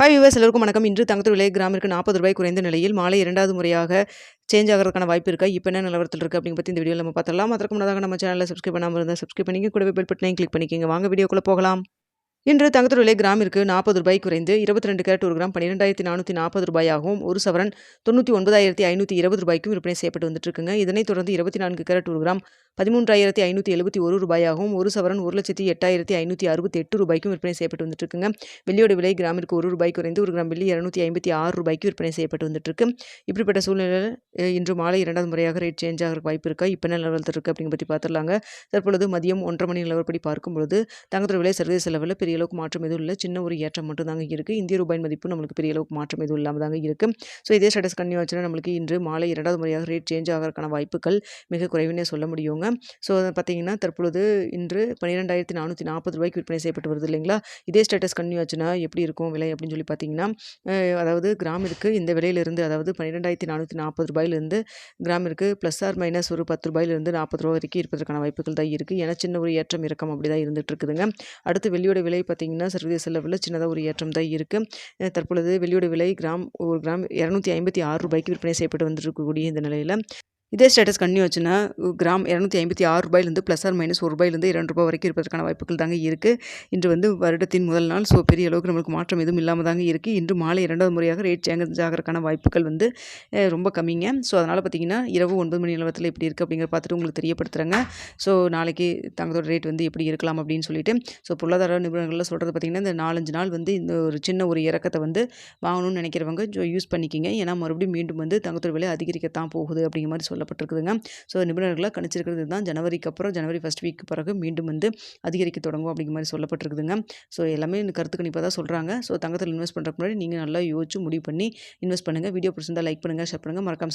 Hi viewers, எல்லோருக்கும் வணக்கம். இன்று தங்கத்தோட விலை கிராமிற்கு ₹40 குறைந்த நிலையில் மாலை 2வது முறையாக சேஞ்ச் ஆகிறதுக்கான வாய்ப்பு இருக்கா? இப்போ என்ன நிலவரத்தில் இருக்குது அப்படிங்க பற்றி இந்த வீடியோவில் நம்ம பார்த்துடலாம். அதற்கு முன்னதாக நம்ம சேனலை சப்ஸ்கிரைப் பண்ணாமல் இருந்தால் சப்ஸ்கிரைப் பண்ணிங்க, கூடவே பெல் பட்டனையும் கிளிக் பண்ணிக்கோங்க. வாங்க வீடியோக்குள்ளே போகலாம். இன்று தங்கத்தோட விலை கிராமிற்கு ₹40 குறைந்து 22 கேரட் 1 கிராம் ₹12,440 ஆகவும், ஒரு சவரன் ₹99,520 விற்பனை செய்யப்பட்டு வந்துட்டு இருக்குங்க. இதனைத் தொடர்ந்து 24 கேரட் 1 கிராம் ₹13,571 ஆகவும், ஒரு சவரன் ₹1,08,568 விற்பனை செய்யப்பட்டு வந்துட்டு இருக்குங்க. வெள்ளியோட விலை கிராமிற்கு ₹1 குறைந்து 1 கிராம் வெள்ளி ₹256 விற்பனை செய்யப்பட்டு வந்துட்டு இருக்கு. இப்படிப்பட்ட சூழ்நிலையில் இன்று மாலை 2வது முறையாக ரேட் சேஞ்ச் ஆகிற வாய்ப்பு இருக்கா? இப்போ என்ன நிலவரத்தில் இருக்குது அப்படிங்க பற்றி பார்த்துடலாங்க. தற்பொழுது மதியம் 1:30 மணி நிலவரப்படி பார்க்கும்பொழுது தங்கத்தோட விலை சர்வதேச லெவலில் பெரிய அளவுக்கு மாற்றம் எதுவும் இல்லை. சின்ன ஒரு ஏற்றம் மட்டும் தாங்க இருக்குது. இந்திய ரூபாயின் மதிப்பு நம்மளுக்கு பெரிய அளவுக்கு மாற்றம் எதுவும் இல்லாமல் தாங்க இருக்குது. ஸோ இதே ஸ்டேட்டஸ் கன்னியூ ஆச்சுன்னா நம்மளுக்கு இன்று மாலை 2வது முறையாக ரேட் சேஞ்ச் ஆகிறதுக்கான வாய்ப்புகள் மிக குறைவுன்னே சொல்ல முடியுங்க. ஸோ பார்த்தீங்கன்னா தற்பொழுது இன்று ₹12,440 விற்பனை செய்யப்பட்டு வருது இல்லைங்களா? இதே ஸ்டேட்டஸ் கன்னியூ ஆச்சுன்னா எப்படி இருக்கும் விலை அப்படின்னு சொல்லி பார்த்தீங்கன்னா, அதாவது கிராமிற்கு இந்த விலையிலிருந்து, அதாவது ₹12,440 கிராமிற்கு ப்ளஸ் ஆர் மைனஸ் ஒரு ₹10 ₹40 வரைக்கும் இருப்பதற்கான வாய்ப்புகள் தான் இருக்குது. ஏன்னா சின்ன ஒரு ஏற்றம் இறக்கம் அப்படி தான் இருந்துட்டு இருக்குதுங்க. அடுத்து வெள்ளியோட விலை பார்த்தீங்கன்னா சர்வதேச லெவலில் சின்னதாக ஒரு ஏற்றம் தான் இருக்குது. தற்பொழுது வெள்ளியோட விலை ஒரு கிராம் ₹256 விற்பனை செய்யப்பட்டு வந்துருக்கக்கூடிய இந்த நிலையில் இதே ஸ்டேட்டஸ் கன்னியூ ஆச்சுன்னா கிராம் ₹256 ப்ளஸ் ஆர் மைனஸ் ₹1 வரைக்கும் இருப்பதற்கான வாய்ப்புகள் தாங்க இருக்குது. இன்று வருடத்தின் முதல் நாள். ஸோ பெரிய அளவுக்கு நம்மளுக்கு மாற்றம் எதுவும் இல்லாமல் தாங்க இருக்குது. இன்று மாலை 2வது முறையாக ரேட் சேஞ்ச் ஆகிறதுக்கான வாய்ப்புகள் ரொம்ப கம்மிங்க. ஸோ அதனால் பார்த்தீங்கன்னா இரவு 9 மணி நிலவரத்தில் எப்படி இருக்குது அப்படிங்கிற பார்த்துட்டு உங்களுக்கு தெரியப்படுத்துகிறேங்க. ஸோ நாளைக்கு தங்கத்தோட ரேட் எப்படி இருக்கலாம் அப்படின்னு சொல்லிட்டு. ஸோ பொருளாதார நிபுணர்கள் சொல்கிறது பார்த்தீங்கன்னா, இந்த 4-5 நாள் இந்த ஒரு சின்ன ஒரு இறக்கத்தை வாங்கணும்னு நினைக்கிறவங்க யூஸ் பண்ணிக்கிங்க. ஏன்னா மறுபடியும் மீண்டும் தங்கத்தோட விலை அதிகரிக்கத்தான் போகுது அப்படிங்கிற மாதிரி சொல்லப்பட்டிருக்குதுங்க. ஸோ நிபுணர்களாக கணிச்சிருக்கிறது தான் ஜனவரிக்கு அப்புறம் ஜனவரி ஃபர்ஸ்ட் வீக் பிறகு மீண்டும் அதிகரிக்க தொடங்கும் அப்படிங்கிற மாதிரி சொல்லப்பட்டிருக்குதுங்க. ஸோ எல்லாமே கருத்து கணிப்பாக தான் சொல்கிறாங்க. ஸோ தங்கத்தில் இன்வெஸ்ட் பண்ணுறதுக்கு முன்னாடி நீங்கள் நல்லா யோசிச்சு முடிவு பண்ணி இன்வெஸ்ட் பண்ணுங்கள். வீடியோ பிடிச்சிருந்தா லைக் பண்ணுங்கள், ஷேர் பண்ணுங்கள், மறக்காம